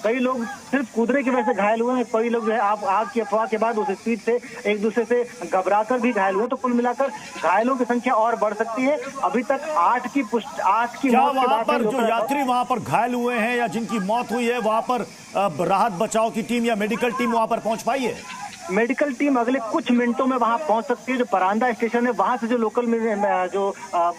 कई लोग सिर्फ कूदने की वजह से घायल हुए हैं, कई लोग जो है आग की अफवाह के बाद उस स्पीड से एक दूसरे से घबराकर भी घायल हुए। तो कुल मिलाकर घायलों की संख्या और बढ़ सकती है। अभी तक 8 की मौत के वहां पर बाद जो यात्री वहां पर घायल हुए हैं या जिनकी मौत हुई है, वहां पर राहत बचाव की टीम या मेडिकल टीम वहां पर पहुंच पाई है? मेडिकल टीम अगले कुछ मिनटों में वहां पहुंच सकती है। जो परांदा स्टेशन है वहां से जो लोकल में जो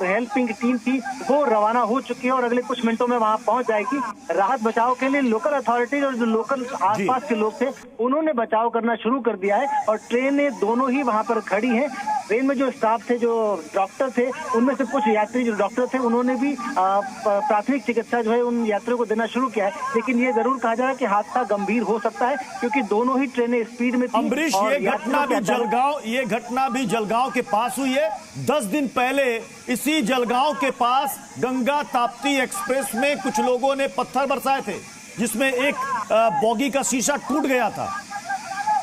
हेल्पिंग टीम थी वो रवाना हो चुकी है और अगले कुछ मिनटों में वहां पहुंच जाएगी। राहत बचाव के लिए लोकल अथॉरिटीज और जो लोकल आसपास के लोग थे उन्होंने बचाव करना शुरू कर दिया है और ट्रेनें दोनों ही वहां पर खड़ी हैं। ट्रेन में जो स्टाफ थे, जो डॉक्टर थे, उनमें से कुछ यात्री जो डॉक्टर थे उन्होंने भी प्राथमिक चिकित्सा जो है उन यात्रियों को देना शुरू किया है। लेकिन ये जरूर कहा जा रहा है कि हादसा गंभीर हो सकता है क्योंकि दोनों ही ट्रेनें स्पीड में थी। ये घटना भी जलगांव के पास हुई है। 10 दिन पहले इसी जलगांव के पास गंगा ताप्ती एक्सप्रेस में कुछ लोगों ने पत्थर बरसाए थे जिसमें एक बोगी का शीशा टूट गया था।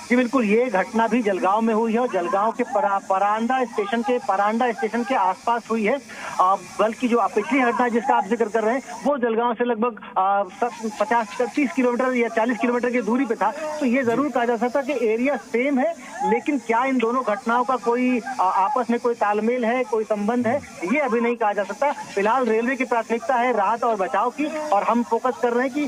जी बिल्कुल, ये घटना भी जलगांव में हुई है और जलगांव के परांडा स्टेशन के आसपास हुई है। बल्कि जो पिछली घटना जिसका आप जिक्र कर रहे हैं वो जलगांव से लगभग 30 किलोमीटर या 40 किलोमीटर की दूरी पे था। तो ये जरूर कहा जा सकता है कि एरिया सेम है, लेकिन क्या इन दोनों घटनाओं का कोई आपस में कोई तालमेल है, कोई संबंध है, ये अभी नहीं कहा जा सकता। फिलहाल रेलवे की प्राथमिकता है राहत और बचाव की और हम फोकस कर रहे हैं कि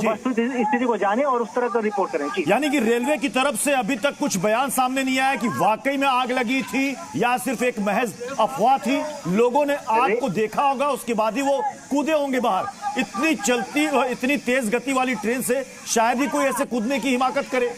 वस्तुस्थिति स्थिति को जाने और उस तरह का रिपोर्ट करें। यानी कि रेलवे की तरफ से अभी तक कुछ बयान सामने नहीं आया कि वाकई में आग लगी थी या सिर्फ एक महज अफवाह थी। लोगों ने आग को देखा होगा, उसके बाद ही वो कूदे होंगे बाहर। इतनी चलती और इतनी तेज गति वाली ट्रेन से शायद ही कोई ऐसे कूदने की हिमाकत करे।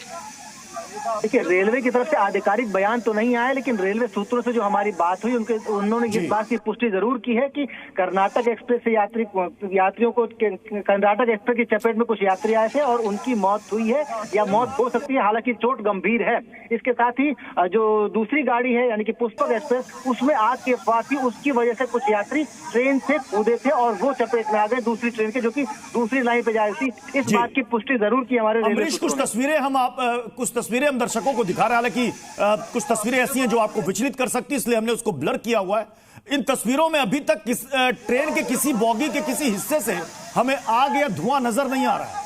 देखिए, रेलवे की तरफ से आधिकारिक बयान तो नहीं आया, लेकिन रेलवे सूत्रों से जो हमारी बात हुई उन्होंने इस बात की पुष्टि जरूर की है कि कर्नाटक एक्सप्रेस से यात्रियों को कर्नाटक एक्सप्रेस की चपेट में कुछ यात्री आए थे और उनकी मौत हुई है या मौत हो सकती है, हालांकि चोट गंभीर है। इसके साथ ही जो दूसरी गाड़ी है यानी कि पुष्पक एक्सप्रेस, उसमें आग की अफवाह थी, उसकी वजह से कुछ यात्री ट्रेन से कूदे थे और वो चपेट में आ गए दूसरी ट्रेन के, जो कि दूसरी लाइन पे जा रही थी। इस बात की पुष्टि जरूर की हमारे रेलवे। कुछ तस्वीरें हम दर्शकों को दिखा रहे हैं, हालांकि कुछ तस्वीरें ऐसी हैं जो आपको विचलित कर सकती है, इसलिए हमने उसको ब्लर किया हुआ है। इन तस्वीरों में अभी तक ट्रेन के किसी बोगी के किसी हिस्से से हमें आग या धुआं नजर नहीं आ रहा है।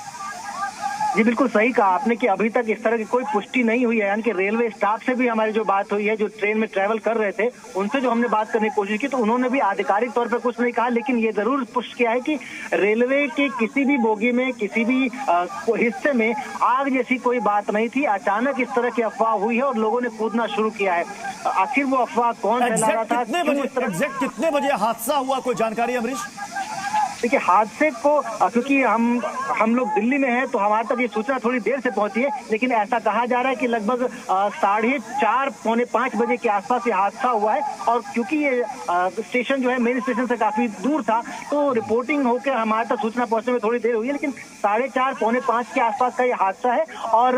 जी बिल्कुल सही कहा आपने कि अभी तक इस तरह की कोई पुष्टि नहीं हुई है। यानी कि रेलवे स्टाफ से भी हमारी जो बात हुई है, जो ट्रेन में ट्रैवल कर रहे थे, उनसे जो हमने बात करने की कोशिश की तो उन्होंने भी आधिकारिक तौर पर कुछ नहीं कहा, लेकिन ये जरूर पुष्टि किया है कि रेलवे के किसी भी बोगी में, किसी भी हिस्से में आग जैसी कोई बात नहीं थी। अचानक इस तरह की अफवाह हुई है और लोगों ने कूदना शुरू किया है। आखिर वो अफवाह कौन फैला रहा था? कितने बजे हादसा हुआ, कोई जानकारी अमरीश? देखिए, हादसे को क्योंकि हम लोग दिल्ली में हैं तो हमारे तक ये सूचना थोड़ी देर से पहुंची है, लेकिन ऐसा कहा जा रहा है कि लगभग 4:30 पौने 5 बजे के आसपास ये हादसा हुआ है। और क्योंकि ये स्टेशन जो है मेन स्टेशन से काफी दूर था तो रिपोर्टिंग होकर हमारे तक सूचना पहुंचने में थोड़ी देर हुई है, लेकिन 4:30 पौने 5 के आसपास का ये हादसा है और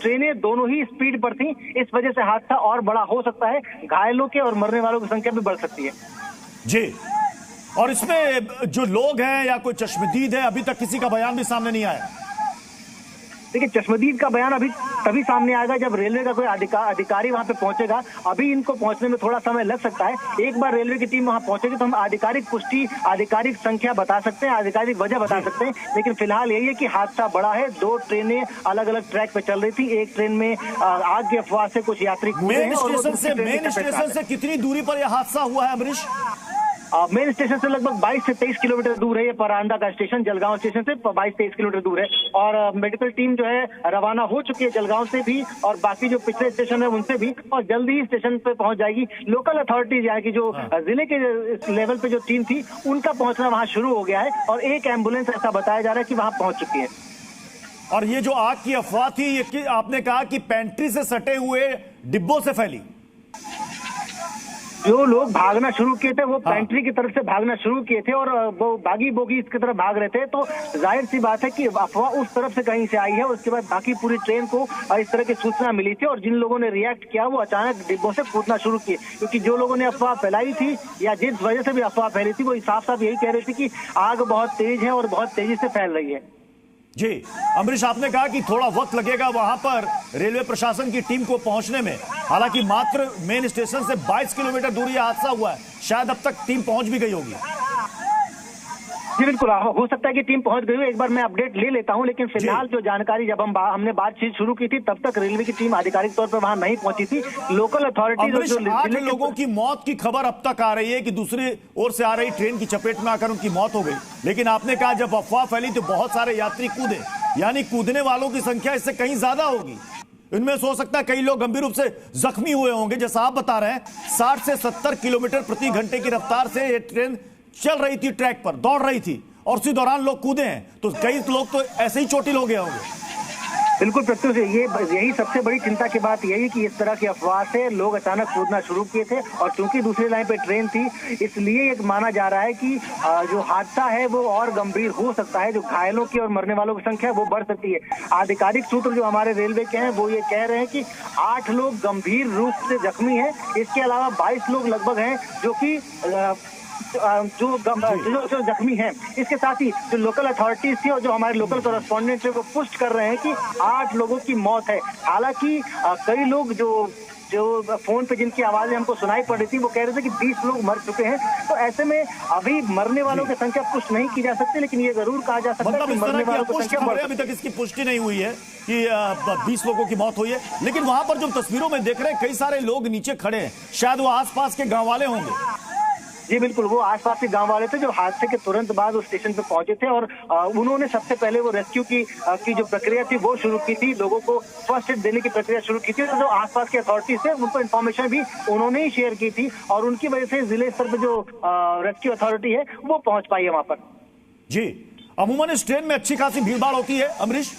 ट्रेनें दोनों ही स्पीड पर थी। इस वजह से हादसा और बड़ा हो सकता है, घायलों के और मरने वालों की संख्या भी बढ़ सकती है। जी, और इसमें जो लोग हैं या कोई चश्मदीद है, अभी तक किसी का बयान भी सामने नहीं आया। देखिए, चश्मदीद का बयान अभी तभी सामने आएगा जब रेलवे का कोई अधिकारी वहां पे पहुंचेगा। अभी इनको पहुंचने में थोड़ा समय लग सकता है। एक बार रेलवे की टीम वहां पहुंचेगी तो हम आधिकारिक पुष्टि, आधिकारिक संख्या बता सकते हैं, आधिकारिक वजह बता सकते हैं। लेकिन फिलहाल यही है कि हादसा बड़ा है। 2 ट्रेनें अलग अलग ट्रैक पे चल रही थी। एक ट्रेन में आग की अफवाह से कुछ यात्री कूदे हैं। मेन स्टेशन से कितनी दूरी पर यह हादसा हुआ है अमरीश? मेन स्टेशन से लगभग 22 से 23 किलोमीटर दूर है ये परांडा का स्टेशन। जलगांव स्टेशन से 22-23 किलोमीटर दूर है और मेडिकल टीम जो है रवाना हो चुकी है जलगांव से भी और बाकी जो पिछले स्टेशन है उनसे भी, और जल्दी ही स्टेशन पे पहुंच जाएगी। लोकल अथॉरिटीज यानी कि जो जिले के लेवल पे जो टीम थी उनका पहुंचना वहां शुरू हो गया है और एक एम्बुलेंस ऐसा बताया जा रहा है कि वहां पहुंच चुकी है। और ये जो आग की अफवाह थी, ये आपने कहा कि पेंट्री से सटे हुए डिब्बों से फैली। जो लोग भागना शुरू किए थे वो पेंट्री की तरफ से भागना शुरू किए थे और वो बागी बोगी इसकी तरफ भाग रहे थे, तो जाहिर सी बात है कि अफवाह उस तरफ से कहीं से आई है। उसके बाद बाकी पूरी ट्रेन को इस तरह की सूचना मिली थी और जिन लोगों ने रिएक्ट किया वो अचानक डिब्बों से कूदना शुरू किए, क्योंकि जो लोगों ने अफवाह फैलाई थी या जिस वजह से भी अफवाह फैली थी वो साफ साफ यही कह रही थी कि आग बहुत तेज है और बहुत तेजी से फैल रही है। जी अमरीश, आपने कहा कि थोड़ा वक्त लगेगा वहां पर रेलवे प्रशासन की टीम को पहुंचने में, हालांकि मात्र मेन स्टेशन से 22 किलोमीटर दूर यह हादसा हुआ है, शायद अब तक टीम पहुंच भी गई होगी। जी बिल्कुल, हो सकता है कि टीम पहुंच गई हो, एक बार मैं अपडेट ले लेता हूं, लेकिन फिलहाल जो जानकारी जब हमने बातचीत शुरू की थी तब तक रेलवे की टीम आधिकारिक तौर पर वहां नहीं पहुंची थी। लोकल अथॉरिटीज अमरीश, 8 लोगों की मौत की खबर अब तक आ रही है कि दूसरी ओर से आ रही ट्रेन की चपेट में आकर उनकी मौत हो गई, लेकिन आपने कहा जब अफवाह फैली तो बहुत सारे यात्री कूदे, यानी कूदने वालों की संख्या इससे कहीं ज्यादा होगी। इनमें हो सकता है कई लोग गंभीर रूप से जख्मी हुए होंगे। जैसा आप बता रहे हैं 60 से 70 किलोमीटर प्रति घंटे की रफ्तार से ये ट्रेन चल रही थी, ट्रैक पर दौड़ रही थी और उसी दौरान लोग कूदे हैं, तो कई लोग तो ऐसे ही चोटिल हो गए होंगे। बिल्कुल प्रत्युष, यही सबसे बड़ी चिंता की बात यही कि इस तरह की अफवाह से लोग अचानक कूदना शुरू किए थे और चूंकि दूसरी लाइन पे ट्रेन थी, इसलिए ये माना जा रहा है कि जो हादसा है वो और गंभीर हो सकता है। जो घायलों की और मरने वालों की संख्या वो बढ़ सकती है। आधिकारिक सूत्र जो हमारे रेलवे के हैं वो ये कह रहे हैं कि 8 लोग गंभीर रूप से जख्मी हैं। इसके अलावा 22 लोग लगभग हैं जो कि जो जख्मी हैं। इसके साथ ही जो लोकल अथॉरिटीज थी और जो हमारे लोकल कॉरेस्पॉन्डेंट थे वो पुष्ट कर रहे हैं कि 8 लोगों की मौत है। हालांकि कई लोग जो फोन पे जिनकी आवाजें हमको सुनाई पड़ रही थी वो कह रहे थे कि 20 लोग मर चुके हैं। तो ऐसे में अभी मरने वालों की संख्या पुष्ट नहीं की जा सकती, लेकिन ये जरूर कहा जा सकता है कि मरने वालों की संख्या अभी तक इसकी पुष्टि नहीं हुई है कि 20 लोगों की मौत हुई है, लेकिन वहां पर जो तस्वीरों में देख रहे हैं कई सारे लोग नीचे खड़े हैं, शायद वो आसपास के गांव वाले होंगे। जी बिल्कुल, वो आसपास के गांव वाले थे जो हादसे के तुरंत बाद उस स्टेशन पे पहुंचे थे और उन्होंने सबसे पहले वो रेस्क्यू की जो प्रक्रिया थी वो शुरू की थी, लोगों को फर्स्ट एड देने की प्रक्रिया शुरू की थी। तो जो आसपास के अथॉरिटीज थे उनको इन्फॉर्मेशन भी उन्होंने ही शेयर की थी और उनकी वजह से जिले स्तर पर जो रेस्क्यू अथॉरिटी है वो पहुंच पाई है वहां पर। जी, अमूमन इस ट्रेन में अच्छी खासी भीड़भाड़ होती है अमरीश।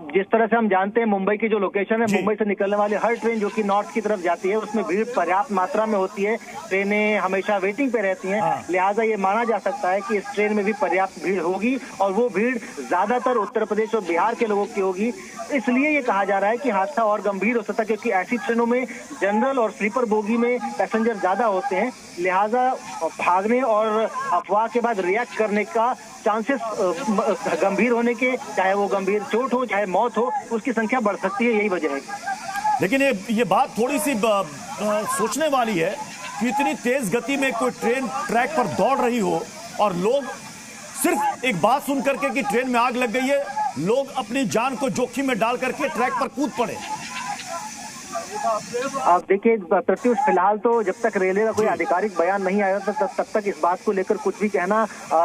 जिस तरह से हम जानते हैं मुंबई की जो लोकेशन है, मुंबई से निकलने वाली हर ट्रेन जो कि नॉर्थ की तरफ जाती है उसमें भीड़ पर्याप्त मात्रा में होती है। ट्रेनें हमेशा वेटिंग पे रहती हैं, लिहाजा ये माना जा सकता है कि इस ट्रेन में भी पर्याप्त भीड़ होगी और वो भीड़ ज्यादातर उत्तर प्रदेश और बिहार के लोगों की होगी। इसलिए ये कहा जा रहा है कि हादसा और गंभीर हो सकता है क्योंकि ऐसी ट्रेनों में जनरल और स्लीपर बोगी में पैसेंजर ज्यादा होते हैं, लिहाजा भागने और अफवाह के बाद रिएक्ट करने का चांसेस गंभीर होने के, चाहे वो गंभीर चोट हो चाहे मौत हो, उसकी संख्या बढ़ सकती है। यही वजह है। लेकिन ये बात थोड़ी सी सोचने वाली है कि इतनी तेज गति में कोई ट्रेन ट्रैक पर दौड़ रही हो और लोग सिर्फ एक बात सुन करके कि ट्रेन में आग लग गई है, लोग अपनी जान को जोखिम में डाल करके ट्रैक पर कूद पड़े। आप देखिए प्रत्युष, फिलहाल तो जब तक रेलवे का कोई आधिकारिक बयान नहीं आया तब तक इस बात को लेकर कुछ भी कहना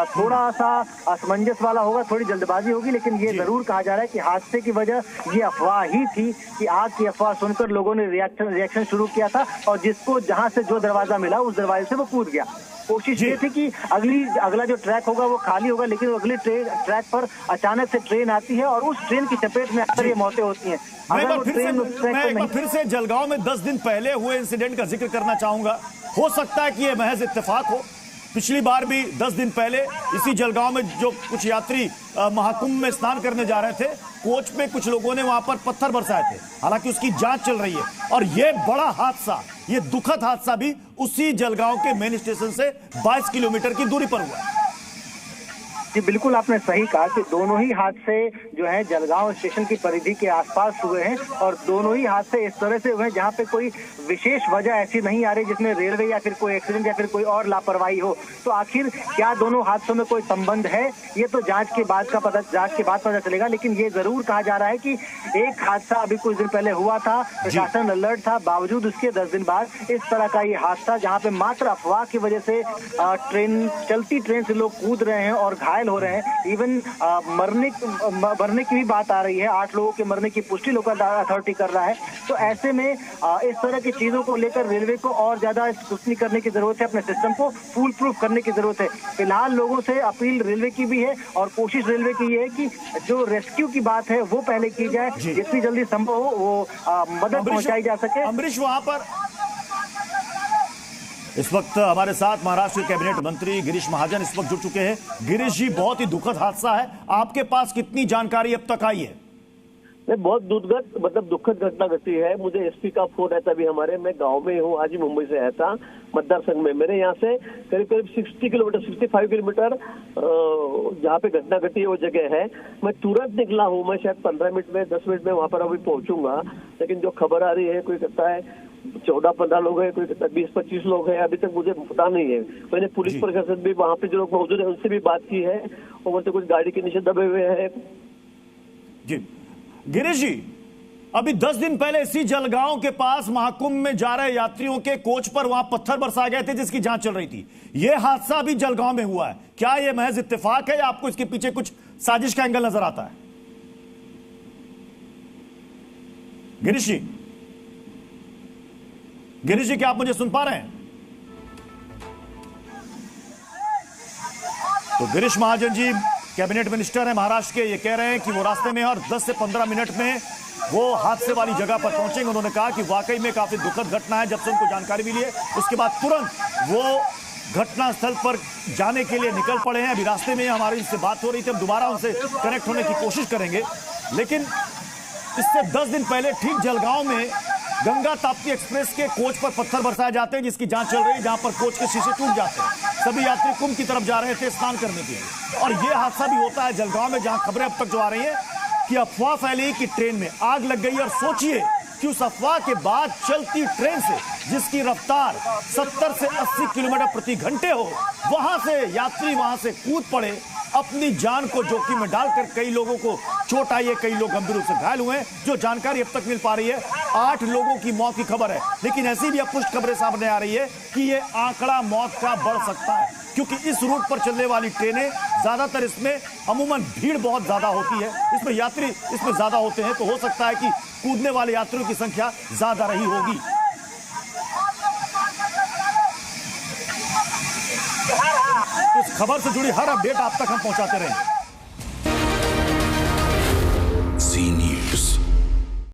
थोड़ा सा असमंजस वाला होगा, थोड़ी जल्दबाजी होगी। लेकिन ये जरूर कहा जा रहा है कि हादसे की वजह ये अफवाह ही थी कि आग की अफवाह सुनकर लोगों ने रिएक्शन शुरू किया था और जिसको जहां से जो दरवाजा मिला उस दरवाजे से वो कूद गया। कोशिश ये थी कि अगला जो ट्रैक होगा वो खाली होगा, लेकिन वो अगली ट्रैक पर अचानक से ट्रेन आती है और उस ट्रेन की चपेट में अक्सर ये मौतें होती हैं। मैं फिर से जलगांव में 10 दिन पहले हुए इंसिडेंट का जिक्र करना चाहूंगा। हो सकता है कि यह महज इत्तेफाक हो, पिछली बार भी 10 दिन पहले इसी जलगांव में जो कुछ यात्री महाकुंभ में स्नान करने जा रहे थे, कोच में कुछ लोगों ने वहां पर पत्थर बरसाए थे। हालांकि उसकी जांच चल रही है और यह बड़ा हादसा, ये दुखद हादसा भी उसी जलगांव के मेन स्टेशन से 22 किलोमीटर की दूरी पर हुआ है। जी बिल्कुल, आपने सही कहा कि दोनों ही हादसे जो है जलगांव स्टेशन की परिधि के आसपास हुए हैं और दोनों ही हादसे इस तरह से हुए हैं जहां पे कोई विशेष वजह ऐसी नहीं आ रही जिसमें रेलवे या फिर कोई एक्सीडेंट या फिर कोई और लापरवाही हो। तो आखिर क्या दोनों हादसों में कोई संबंध है, ये तो जांच के बाद पता चलेगा। लेकिन ये जरूर कहा जा रहा है कि एक हादसा अभी कुछ दिन पहले हुआ था, प्रशासन अलर्ट था, बावजूद उसके 10 दिन बाद इस तरह का ये हादसा जहाँ पे मात्र अफवाह की वजह से चलती ट्रेन से लोग कूद रहे हैं और घायल हो रहे हैं। इवन मरने की भी बात आ रही है, 8 लोगों के मरने की पुष्टि लोकल अथॉरिटी कर रहा है। तो ऐसे में इस तरह की चीजों को लेकर रेलवे को और ज्यादा स्क्रूटनी करने की जरूरत है, अपने सिस्टम को फूल प्रूफ करने की जरूरत है। फिलहाल लोगों से अपील रेलवे की भी है और कोशिश रेलवे की ये है कि जो रेस्क्यू की बात है वो पहले की जाए, जितनी जल्दी संभव हो वो मदद पहुंचाई जा सके। अमरीश, वहां पर इस वक्त हमारे साथ महाराष्ट्र के कैबिनेट मंत्री गिरीश महाजन इस वक्त जुड़ चुके हैं। गिरीश जी, बहुत ही दुखद हादसा है, आपके पास कितनी जानकारी अब तक आई है? बहुत दुखद घटना घटी है। मुझे एसपी का फोन आया था अभी हमारे, मैं गांव में हूँ, आज ही मुंबई से आया था मतदार संघ में। मेरे यहाँ से करीब 65 किलोमीटर जहाँ पे घटना घटी है वो जगह है। मैं तुरंत निकला हूँ, मैं शायद 15 मिनट में 10 मिनट में वहां पर अभी पहुंचूंगा। लेकिन जो खबर आ रही है, कोई कहता है 14-15 लोग हैं, कोई 20-25 लोग हैं, अभी तक मुझे पता नहीं है। मैंने पुलिस प्रशासन भी वहाँ पे जो लोग मौजूद है उनसे भी बात की है, और बोलते कुछ गाड़ी के नीचे दबे हुए हैं। जी गिरीश जी, अभी 10 दिन पहले इसी जलगांव के पास महाकुंभ में जा रहे यात्रियों के कोच पर वहां पत्थर बरसाए गए थे, जिसकी जांच चल रही थी। यह हादसा अभी जलगांव में हुआ है। क्या यह महज इत्तेफाक है या आपको इसके पीछे कुछ साजिश का एंगल नजर आता है? गिरीश जी, क्या आप मुझे सुन पा रहे हैं? तो गिरीश महाजन जी कैबिनेट मिनिस्टर है महाराष्ट्र के, ये कह रहे हैं कि वो रास्ते में है और 10 से 15 मिनट में वो हादसे वाली जगह पर पहुंचेंगे। उन्होंने कहा कि वाकई में काफी दुखद घटना है। जब से उनको जानकारी मिली है उसके बाद तुरंत वो घटनास्थल पर जाने के लिए निकल पड़े हैं। अभी रास्ते में हमारी इनसे बात हो रही थी, हम दोबारा उनसे कनेक्ट होने की कोशिश करेंगे। लेकिन इससे 10 दिन पहले ठीक जलगांव में गंगा ताप्ती एक्सप्रेस के कोच पर पत्थर बरसाए जाते हैं, जिसकी जांच चल रही है, जहां पर कोच के शीशे टूट जाते हैं। सभी यात्री कुंभ की तरफ जा रहे थे स्नान करने के लिए, और यह हादसा भी होता है जलगांव में, जहां खबरें अब तक जो आ रही हैं कि अफवाह फैली कि ट्रेन में आग लग गई। और सोचिए कि उस अफवाह के बाद चलती ट्रेन से, जिसकी रफ्तार 70 से 80 किलोमीटर प्रति घंटे हो, वहां से यात्री वहां से कूद पड़े, अपनी जान को जोखिम में डालकर। कई लोगों को चोट आई है, कई लोग गंभीर रूप से घायल हुए हैं। जो जानकारी अब तक मिल पा रही है 8 लोगों की मौत की खबर है, लेकिन ऐसी भी अपुष्ट खबरें सामने आ रही है कि यह आंकड़ा मौत का बढ़ सकता है, क्योंकि इस रूट पर चलने वाली ट्रेनें ज्यादातर इसमें अमूमन भीड़ बहुत ज्यादा होती है, इसमें यात्री इसमें ज्यादा होते हैं, तो हो सकता है कि कूदने वाले यात्रियों की संख्या ज्यादा रही होगी। इस खबर से जुड़ी हर अपडेट आप तक हम पहुंचाते रहेंगे।